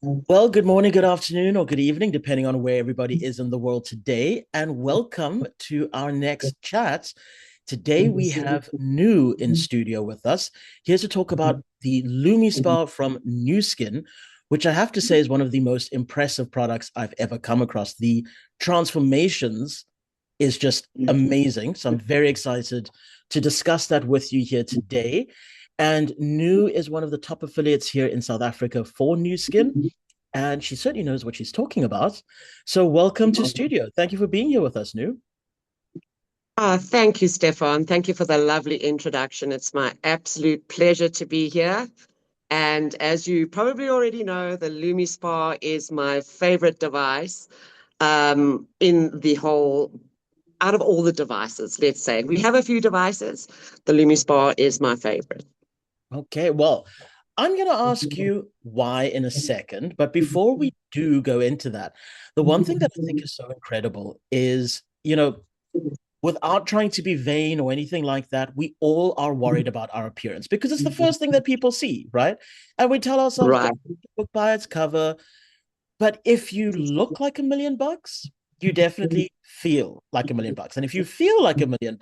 Well, good morning, good afternoon, or good evening, depending on where everybody is in the world today. And welcome to our next chat. Today we have Nu in studio with us, here to talk about the LumiSpa from NuSkin, which I have to say is one of the most impressive products I've ever come across. The transformations is just amazing. So I'm very excited to discuss that with you here today. And Nu is one of the top affiliates here in South Africa for NuSkin, and she certainly knows what she's talking about. So welcome to studio. Thank you for being here with us, Nu. Thank you, Stefan. Thank you for the lovely introduction. It's my absolute pleasure to be here. And as you probably already know, the LumiSpa is my favorite device in the whole, out of all the devices, let's say. We have a few devices. The LumiSpa is my favorite. Okay, well, I'm going to ask you why in a second, but before we do go into that, the one thing that I think is so incredible is, without trying to be vain or anything like that, we all are worried about our appearance because it's the first thing that people see, right? And we tell ourselves, Right. don't judge a book by its cover. But if you look like $1 million, you definitely feel like $1 million. And if you feel like $1 million,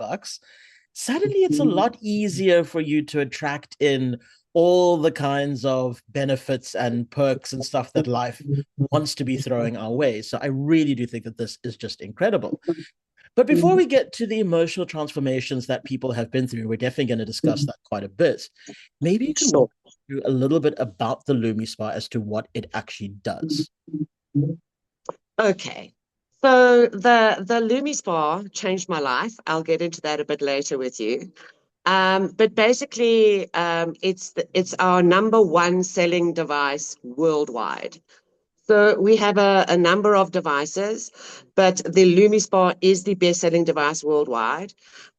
suddenly it's a lot easier for you to attract in all the kinds of benefits and perks and stuff that life wants to be throwing our way. So I really do think that this is just incredible. But before we get to the emotional transformations that people have been through, we're definitely going to discuss that quite a bit. Maybe you can Sure. walk us through a little bit about the Lumi Spa as to what it actually does. Okay. So the LumiSpa changed my life. I'll get into that a bit later with you. But basically, it's our number one selling device worldwide. So we have a number of devices, but the LumiSpa is the best-selling device worldwide.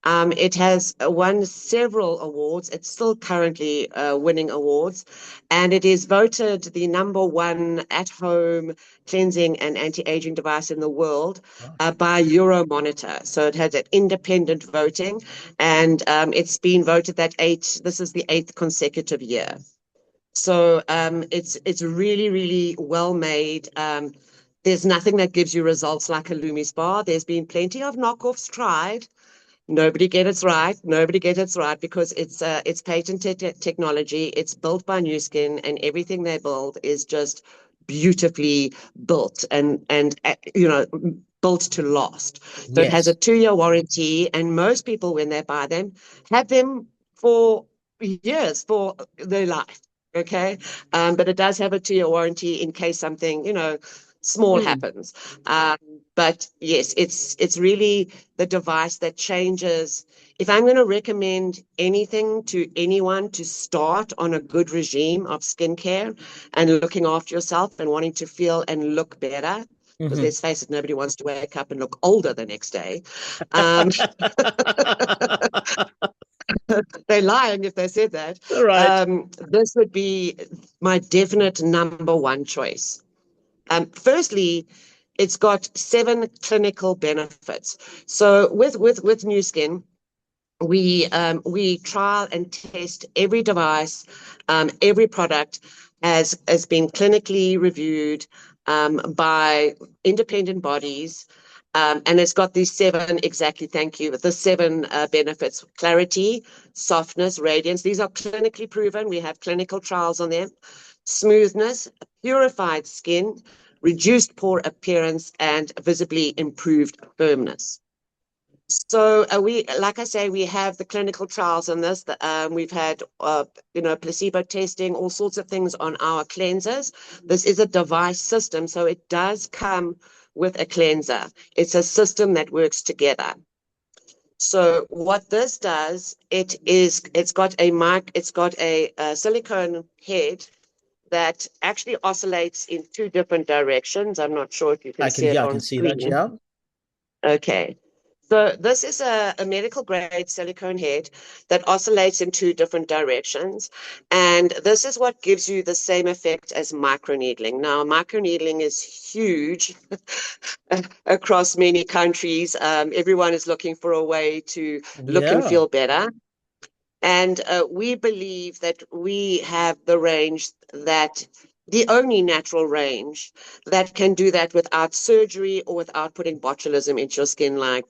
It has won several awards. It's still currently winning awards, and it is voted the number one at-home cleansing and anti-aging device in the world Wow. by Euromonitor. So it has an independent voting, and it's been voted that eight. This is the eighth consecutive year. So it's really, really well made. There's nothing that gives you results like a LumiSpa. There's been plenty of knockoffs tried. Nobody gets it right. Nobody gets it right because it's patented technology. It's built by NuSkin, and everything they build is just beautifully built and built to last. So it has a Yes. 2-year warranty, and most people when they buy them have them for years for their life. Okay, but it does have a 2-year warranty in case something small Mm. happens. Um, but yes, it's really the device that changes. If I'm going to recommend anything to anyone to start on a good regime of skincare and looking after yourself and wanting to feel and look better, because Mhm. let's face it, nobody wants to wake up and look older the next day. Um, they're lying if they said that. Right. This would be my definite number one choice. Firstly, it's got 7 clinical benefits. So with NuSkin, we trial and test every device, every product has been clinically reviewed by independent bodies. And it's got these seven, exactly, thank you, the seven benefits: clarity, softness, radiance. These are clinically proven. We have clinical trials on them. Smoothness, purified skin, reduced pore appearance, and visibly improved firmness. So like I say, we have the clinical trials on this. We've had, placebo testing, all sorts of things on our cleansers. This is a device system, so it does come with a cleanser. It's a system that works together. So what this does, it's got a silicone head that actually oscillates in 2 different directions. I'm not sure if you can I see can, it yeah, I on can see that. screen. Yeah. Okay. So this is a medical grade silicone head that oscillates in 2 different directions. And this is what gives you the same effect as microneedling. Now, microneedling is huge across many countries. Everyone is looking for a way to look and Yeah. feel better. And we believe that we have the range that the only natural range that can do that without surgery or without putting botulism into your skin, like,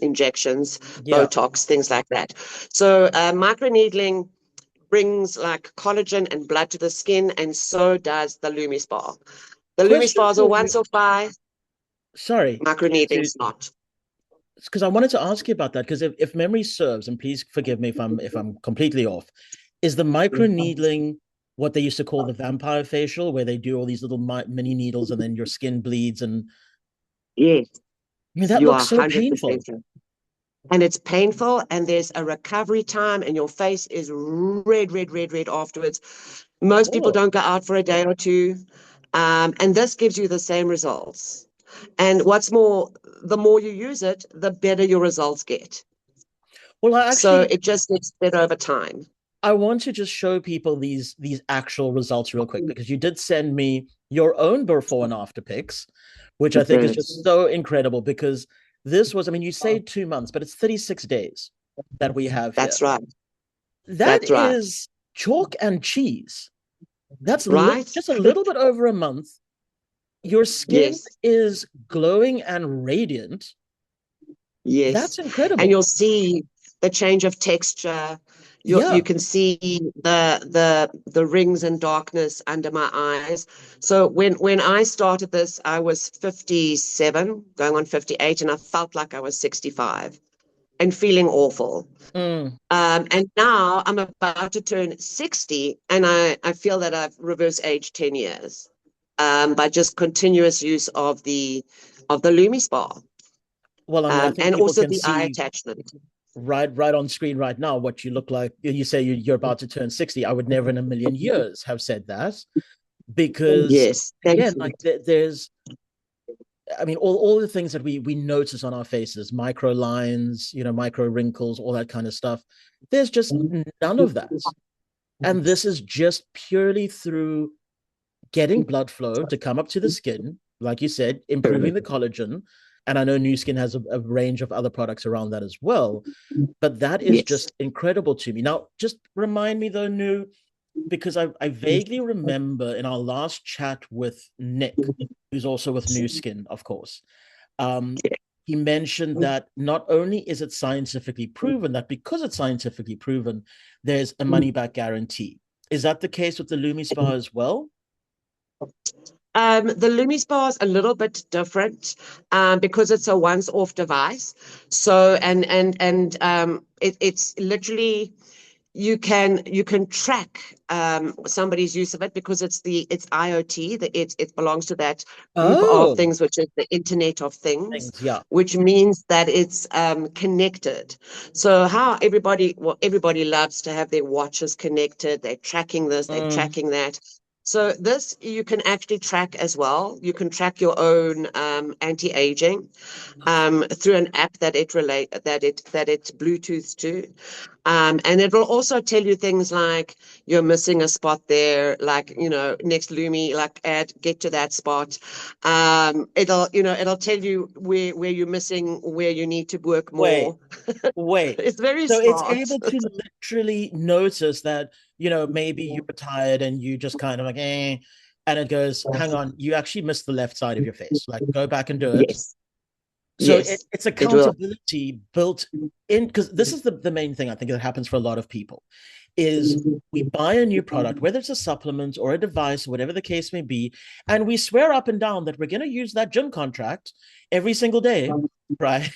injections, Yeah. Botox, things like that. So microneedling brings like collagen and blood to the skin, and so does the LumiSpa. The Question LumiSpas are for you. once off by, Sorry to microneedling's not. because I wanted to ask you about that because if memory serves, and please forgive me if I'm completely off, is the micro needling what they used to call the vampire facial, where they do all these little mini needles and then your skin bleeds? And Yes, I mean that you are looks so 100% painful. right. And it's painful, and there's a recovery time, and your face is red, red, red, red afterwards. Most people Oh, don't go out for a day or two, and this gives you the same results. And what's more, the more you use it, the better your results get. well, So it just gets better over time. I want to just show people these actual results real quick because you did send me your own before and after pics, which I think is just so incredible because this was, I mean, you say 2 months, but it's 36 days that we have here. That's right. That That's right. is chalk and cheese. That's Right? just a little bit over a month. Your skin Yes. is glowing and radiant. Yes. That's And incredible. you'll see the change of texture. You Yeah. can see the rings and darkness under my eyes. So when I started this, I was 57, going on 58, and I felt like I was 65 and feeling awful. Mm. And now I'm about to turn 60, and I feel that I've reverse aged 10 years by just continuous use of the LumiSpa, Well, I mean, I think and people also can the eye see attachment. right on screen right now what you look like. You say you're about to turn 60. I would never in a million years have said that because Yes, thank again, you. like there's I mean, all the things that we notice on our faces, micro lines, micro wrinkles, all that kind of stuff. There's just none of that. And this is just purely through getting blood flow to come up to the skin, like you said, improving the collagen. And I know NuSkin has a range of other products around that as well. But that is Yes. just incredible to me. Now, just remind me though, Nu, because I vaguely remember in our last chat with Nick, who's also with NuSkin, of course, um, he mentioned that not only is it scientifically proven, that because it's scientifically proven, there's a money back guarantee. Is that the case with the LumiSpa as well? The LumiSpa is a little bit different because it's a once-off device. So it's literally you can track somebody's use of it because it's IoT. It belongs to that group of Oh, things, which is the Internet of Things, things, yeah. which means that it's connected. So how everybody loves to have their watches connected. They're tracking this, they're Mm, tracking that. So this you can actually track as well. You can track your own anti-aging through an app that it Bluetooths to. And it will also tell you things like you're missing a spot there, like, next Lumi, like get to that spot. It'll tell you where you're missing, where you need to work wait, more. wait. It's very So it's smart. able to literally notice that, maybe you're tired and you just kind of like, and it goes, hang on, you actually missed the left side of your face. Like, go back and do it. Yes, So yes, it's it will. accountability built in because this is the main thing I think that happens for a lot of people is we buy a new product, whether it's a supplement or a device, whatever the case may be, and we swear up and down that we're going to use that gym contract every single day, right?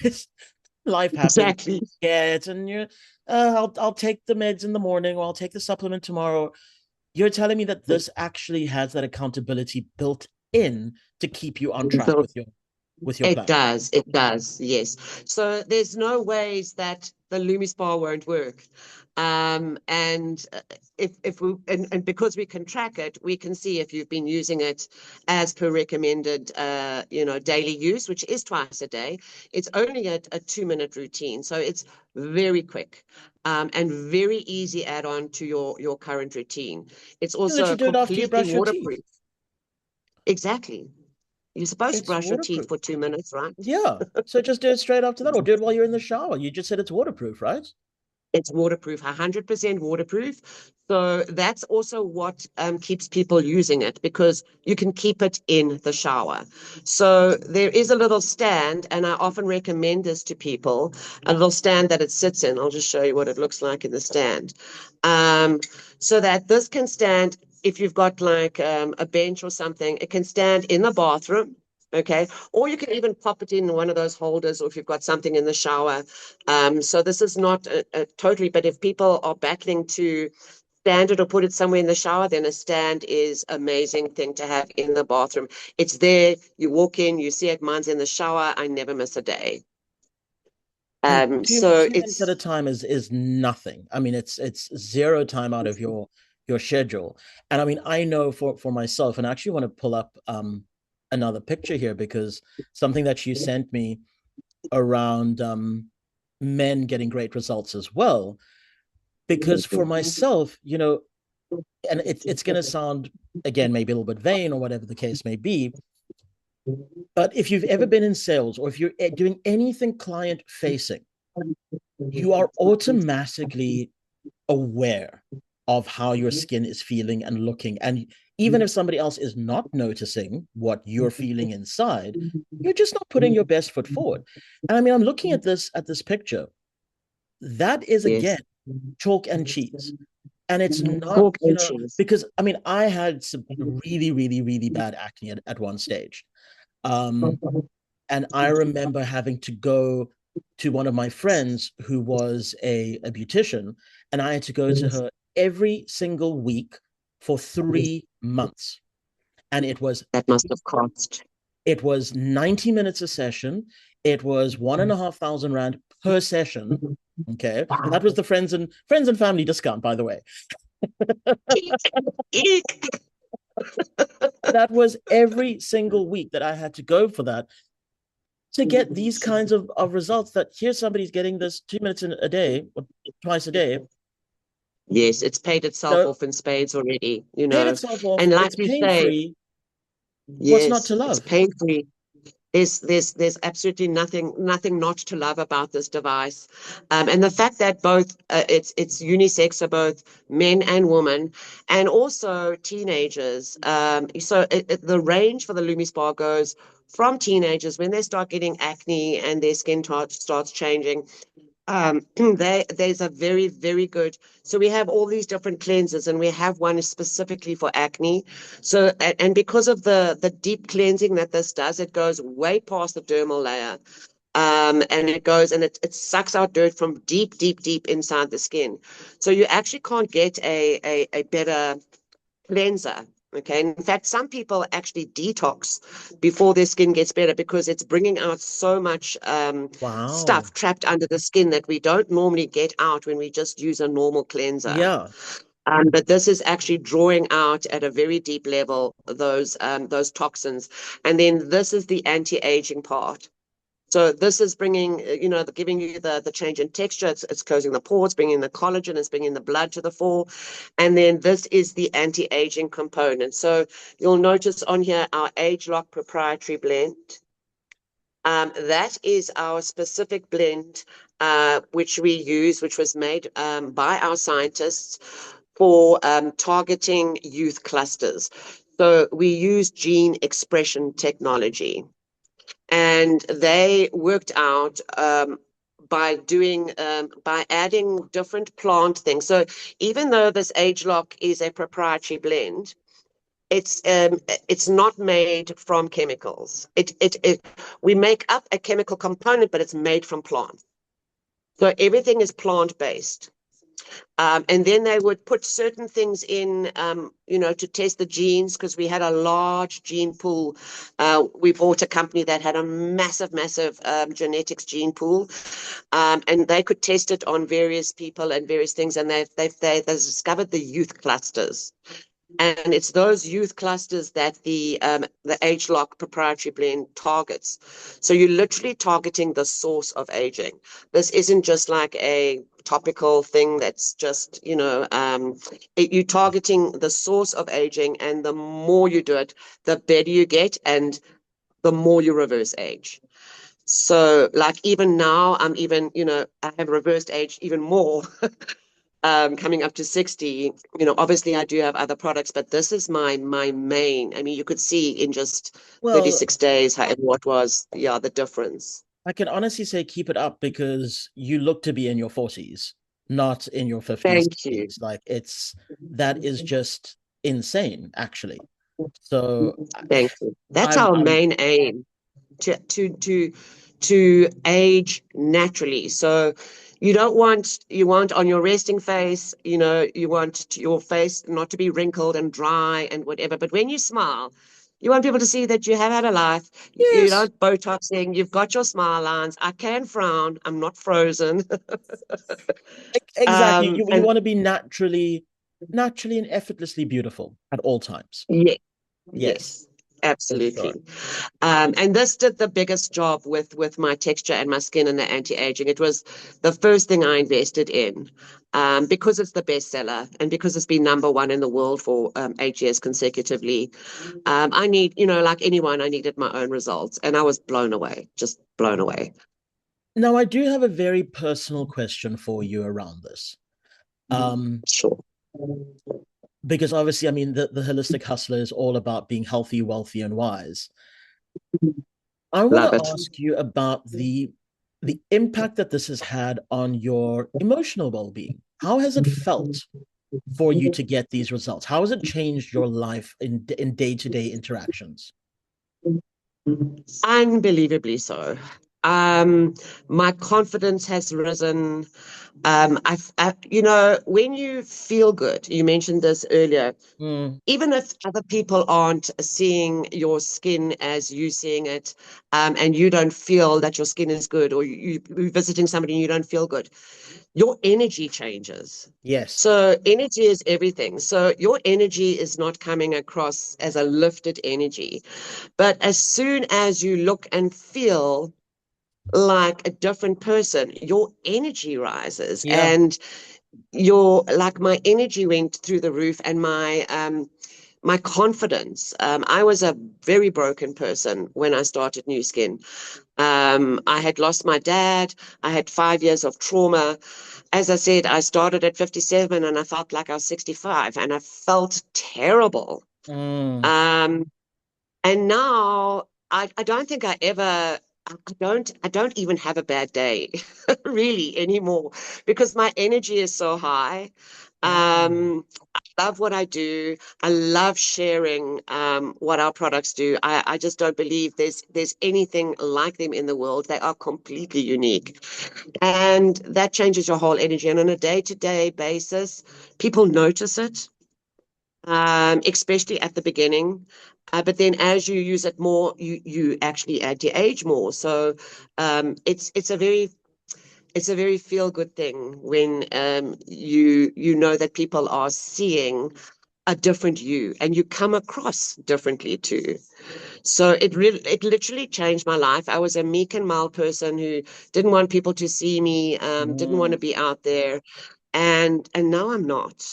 Life happens, Exactly. yeah, it's and you're, I'll take the meds in the morning or I'll take the supplement tomorrow. You're telling me that this actually has that accountability built in to keep you on track So with your it plan. does. It does. Yes. So there's no ways that the LumiSpa won't work. And if we and because we can track it, we can see if you've been using it as per recommended, daily use, which is twice a day. It's only a 2-minute routine, so it's very quick, and very easy add on to your current routine. It's You literally also do it after you completely brush your teeth. waterproof. Exactly. You're supposed to It's brush your teeth waterproof. for 2 minutes, right? Yeah. So just do it straight after that, or do it while you're in the shower. You just said it's waterproof, right? It's waterproof, 100% waterproof. So that's also what keeps people using it, because you can keep it in the shower. So there is a little stand, and I often recommend this to people, a little stand that it sits in. I'll just show you what it looks like in the stand. Um, so that this can stand, if you've got like a bench or something, it can stand in the bathroom. Okay. Or you can even pop it in one of those holders, or if you've got something in the shower. So this is not a totally, but if people are battling to stand it or put it somewhere in the shower, then a stand is amazing thing to have in the bathroom. It's there, you walk in, you see it, mine's in the shower, I never miss a day. And So 2 minutes at it's a time is nothing. I mean, it's zero time out of your schedule. And I mean, I know for myself, and I actually want to pull up another picture here, because something that you sent me around men getting great results as well. Because for myself, and it's going to sound, again, maybe a little bit vain or whatever the case may be, but if you've ever been in sales, or if you're doing anything client facing, you are automatically aware of how your skin is feeling and looking. And even if somebody else is not noticing what you're feeling inside, you're just not putting your best foot forward. And I mean, I'm looking at this picture. That is, again, yes, chalk and cheese. And it's not, pork and cheese. because I mean, I had some really, really, really bad acne at one stage. Um, and I remember having to go to one of my friends who was a beautician, and I had to go to her every single week for 3 months. And That must have cost. it was 90 minutes a session. It was 1,500 rand per session. Okay. And that was the friends and family discount, by the way. That was every single week that I had to go for that, to get these kinds of results. That here somebody's getting this 2 minutes in a day or twice a day, Yes, it's paid itself know, off in spades already, paid itself off. And like It's you pain say, free. What's not yes, to it's love? pain free. There's absolutely nothing not to love about this device, and the fact that both it's unisex, so both men and women, and also teenagers. So the range for the LumiSpa goes from teenagers when they start getting acne and their skin starts changing. There's a very, very good. So we have all these different cleansers, and we have one specifically for acne. So and because of the deep cleansing that this does, it goes way past the dermal layer. And it goes and it sucks out dirt from deep, deep, deep inside the skin. So you actually can't get a better cleanser. Okay. In fact, some people actually detox before their skin gets better, because it's bringing out so much Wow. stuff trapped under the skin that we don't normally get out when we just use a normal cleanser. Yeah. But this is actually drawing out at a very deep level those toxins. And then this is the anti-aging part. So this is bringing, giving you the change in texture. It's closing the pores, bringing the collagen, it's bringing the blood to the fore. And then this is the anti-aging component. So you'll notice on here our Age Lock proprietary blend. That is our specific blend, which we use, which was made by our scientists for targeting youth clusters. So we use gene expression technology, and they worked out by adding different plant things. So even though this Age Lock is a proprietary blend, it's not made from chemicals. It we make up a chemical component, but it's made from plants. So everything is plant based. And then they would put certain things in, to test the genes, because we had a large gene pool. We bought a company that had a massive, massive genetics gene pool, and they could test it on various people and various things, and they discovered the youth clusters. And it's those youth clusters that the Age Lock proprietary blend targets. So you're literally targeting the source of aging. This isn't just like a topical thing that's just, you're targeting the source of aging, and the more you do it, the better you get, and the more you reverse age. So like even now, I'm even, I have reversed age even more, coming up to 60. Obviously I do have other products, but this is my main. I mean, you could see in just Well, 36 days, however, what was, yeah, the difference. I can honestly say keep it up because you look to be in your 40s, not in your 50s, Thank you. 60s. Like that is just insane, actually. So Thank you. That's I'm our I'm main aim. To age naturally. So you want on your resting face, you want your face not to be wrinkled and dry and whatever. But when you smile, you want people to see that you have had a life. You're yes, not Botoxing. You've got your smile lines. I can frown. I'm not frozen. exactly. You And want to be naturally and effortlessly beautiful at all times. yeah, Yes, yes, for absolutely. sure. And this did the biggest job with my texture and my skin and the anti-aging. It was the first thing I invested in, because it's the bestseller and because it's been number one in the world for 8 years consecutively. I need, like anyone, I needed my own results, and I was blown away, just blown away. Now I do have a very personal question for you around this. Um, Sure, because obviously, I mean, the holistic hustler is all about being healthy, wealthy, and wise. I want love to it. ask you about the impact that this has had on your emotional well-being. How has it felt for you to get these results? How has it changed your life in day-to-day interactions? Unbelievably so. My confidence has risen. When you feel good, you mentioned this earlier, Mm, even if other people aren't seeing your skin as you seeing it, and you don't feel that your skin is good, or you're visiting somebody and you don't feel good, your energy changes. yes. So energy is everything. So your energy is not coming across as a lifted energy. But as soon as you look and feel like a different person, your energy rises, Yeah. and your like my energy went through the roof, and my confidence. I was a very broken person when I started NuSkin. I had lost my dad. I had 5 years of trauma. As I said, I started at 57 and I felt like I was 65 and I felt terrible. Mm, Um, and now I don't think I don't even have a bad day really anymore because my energy is so high. mm. I love what I do. I love sharing what our products do. I just don't believe there's anything like them in the world. They are completely unique. And that changes your whole energy. And on a day-to-day basis, people notice it, especially at the beginning. But then as you use it more, you actually anti-age more. So it's a very feel good thing when you know that people are seeing a different you and you come across differently too. So it literally changed my life. I was a meek and mild person who didn't want people to see me, didn't want to Mm. be out there, and now I'm not.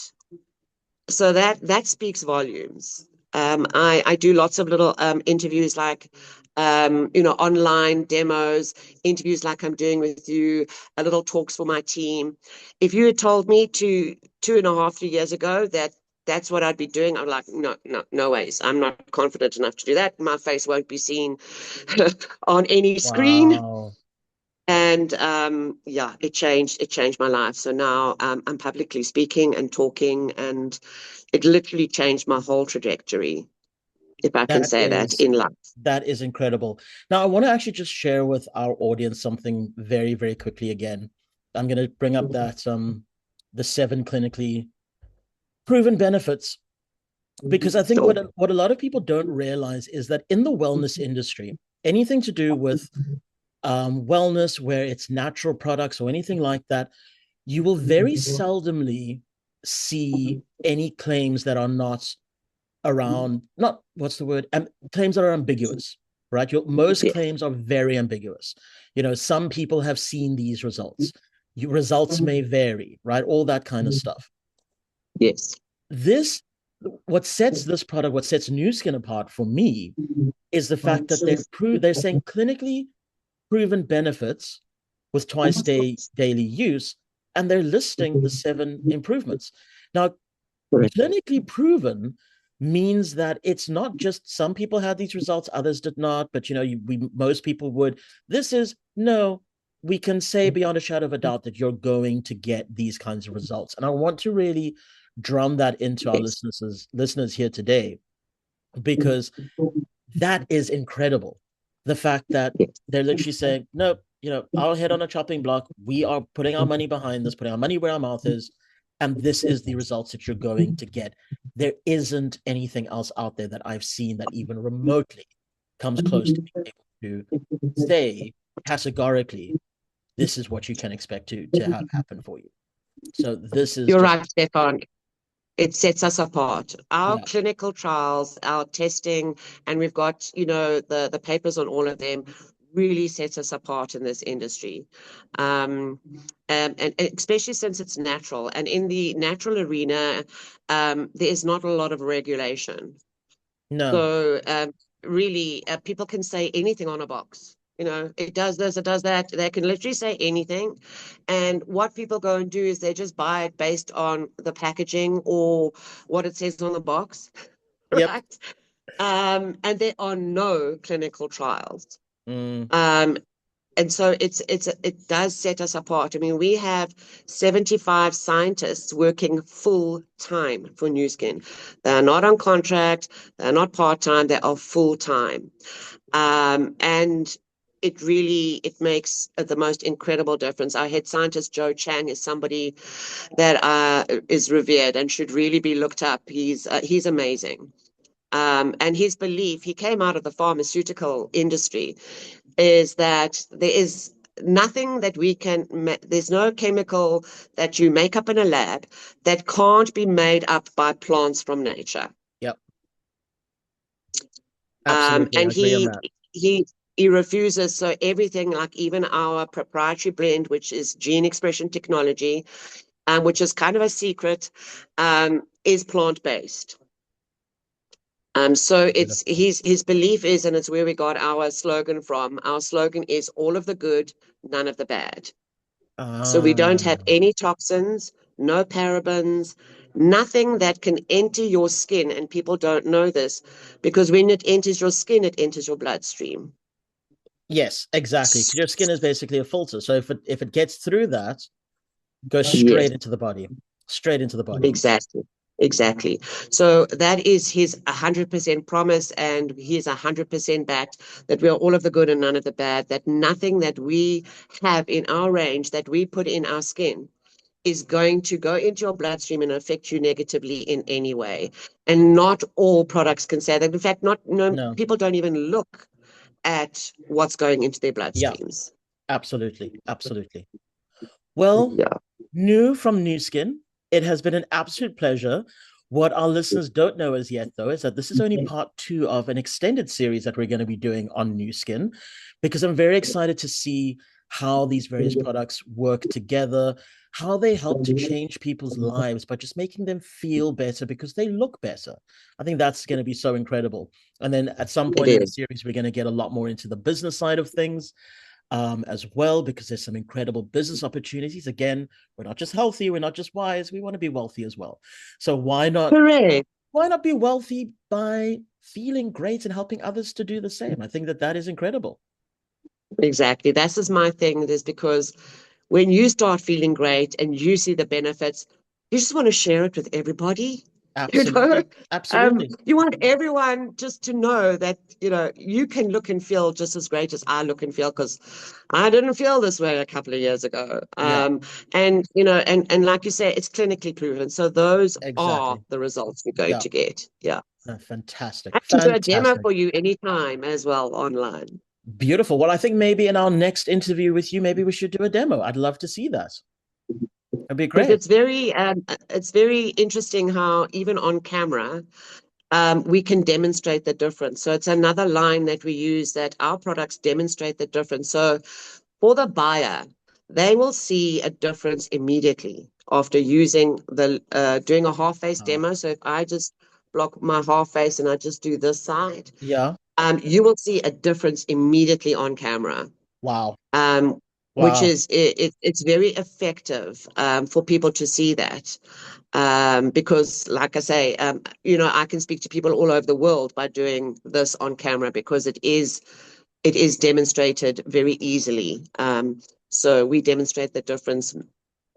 So that speaks volumes. I do lots of little interviews, like online demos, interviews like I'm doing with you, little talks for my team. If you had told me 2.5, 3 years ago that that's what I'd be doing, I'm like, no, no, no ways. I'm not confident enough to do that. My face won't be seen on any screen. Wow. And yeah, it changed my life. So now I'm publicly speaking and talking, and it literally changed my whole trajectory, if I can That say that, is in life. that is incredible. Now, I want to actually just share with our audience something very, very quickly again. I'm going to bring up that the 7 clinically proven benefits because I think Sure. what a lot of people don't realize is that in the wellness industry, anything to do with wellness, where it's natural products or anything like that, you will very seldomly see any claims that are not around, not what's the word, claims that are ambiguous, right? Most Yeah. claims are very ambiguous. Some people have seen these results. Results may vary, right? All that kind of stuff. Yes. This, what sets this product, what sets NuSkin apart for me, is the fact that they're saying clinically proven benefits with twice daily use, and they're listing the 7 improvements. Now, clinically proven means that it's not just some people had these results, others did not, but most people would. This is no, we can say beyond a shadow of a doubt that you're going to get these kinds of results. And I want to really drum that into our Yes. listeners here today, because that is incredible. The fact that Yes. they're literally saying, no, I'll head on a chopping block. We are putting our money behind this, putting our money where our mouth is. And this is the results that you're going to get. There isn't anything else out there that I've seen that even remotely comes close to being able to say categorically, this is what you can expect to have happen for you. So this is You're just, right, Stefan. It sets us apart. Our yeah, clinical trials, our testing, and we've got, the papers on all of them really sets us apart in this industry. And especially since it's natural. And in the natural arena, there is not a lot of regulation. no, So really, people can say anything on a box. It does this, it does that. They can literally say anything. And what people go and do is they just buy it based on the packaging or what it says on the box, yep, right? And there are no clinical trials. mm, Um, and so it does set us apart. I mean, we have 75 scientists working full time for NuSkin. They're not on contract, they're not part-time, they are full time. And it makes the most incredible difference. Our head scientist Joe Chang is somebody that is revered and should really be looked up. He's amazing. And his belief, he came out of the pharmaceutical industry, is that there is nothing that there's no chemical that you make up in a lab that can't be made up by plants from nature. yep, absolutely. I And agree on he that. he he refuses. So everything, like even our proprietary blend, which is gene expression technology, which is kind of a secret, is plant-based. So it's Beautiful. his belief is, and it's where we got our slogan from. Our slogan is all of the good, none of the bad. So we don't have Ah, any toxins, no parabens, nothing that can enter your skin. And people don't know this because when it enters your skin, it enters your bloodstream. yes, exactly. Because your skin is basically a filter. So if it gets through that, goes Yes, straight into the body, straight into the body. exactly. Exactly. So that is his 100% promise, and he is 100% backed that we are all of the good and none of the bad, that nothing that we have in our range that we put in our skin is going to go into your bloodstream and affect you negatively in any way. And not all products can say that. In fact, not no No, people don't even look at what's going into their yeah, bloodstreams. absolutely, absolutely. Well, Yeah. new from NuSkin, it has been an absolute pleasure. What our listeners don't know as yet, though, is that this is only part 2 of an extended series that we're going to be doing on NuSkin, because I'm very excited to see how these various products work together, how they help to change people's lives by just making them feel better because they look better. I think that's going to be so incredible. And then at some It point in the is. series, we're going to get a lot more into the business side of things, as well, because there's some incredible business opportunities. Again, we're not just healthy, we're not just wise, we want to be wealthy as well. So Correct. why not be wealthy by feeling great and helping others to do the same? I think that that is incredible. Exactly. That's is my thing. It is because when you start feeling great and you see the benefits, you just want to share it with everybody. You know, Absolutely, absolutely. you want everyone just to know that, you can look and feel just as great as I look and feel, because I didn't feel this way a couple of years ago. Yeah, And like you say, it's clinically proven. So those are exactly. the results we're going Yeah. to get. Yeah. No, fantastic, I can do a demo fantastic. for you anytime as well online. Beautiful. Well, I think maybe in our next interview with you, maybe we should do a demo. I'd love to see that. It'd be Because great. it's very interesting how even on camera, we can demonstrate the difference. So it's another line that we use, that our products demonstrate the difference. So for the buyer, they will see a difference immediately after doing a half face Uh, demo. So if I just block my half face and I just do this side, yeah. you will see a difference immediately on camera. Wow. um, which Wow. is it's very effective for people to see that. Because, like I say, I can speak to people all over the world by doing this on camera because it is demonstrated very easily. So we demonstrate the difference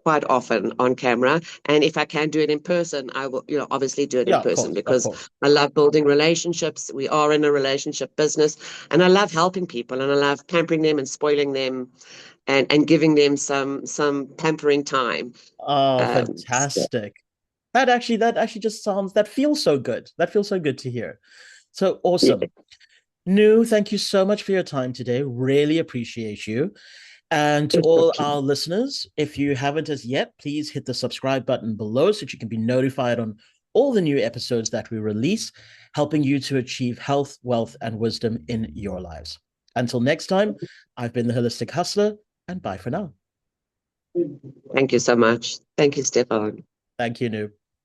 quite often on camera. And if I can do it in person, I will, obviously do it in Yeah, of person course. Of because course. I love building relationships. We are in a relationship business, and I love helping people, and I love pampering them and spoiling them, and giving them some pampering time. Oh, So, fantastic. That actually just sounds, that feels so good. That feels so good to hear. So yeah. awesome. Nu, thank you so much for your time today. Really appreciate you. And to all our listeners, if you haven't as yet, please hit the subscribe button below so that you can be notified on all the new episodes that we release, helping you to achieve health, wealth, and wisdom in your lives. Until next time, I've been the Holistic Hustler, and bye for now. Thank you so much. Thank you, Stefan. Thank you, Nu.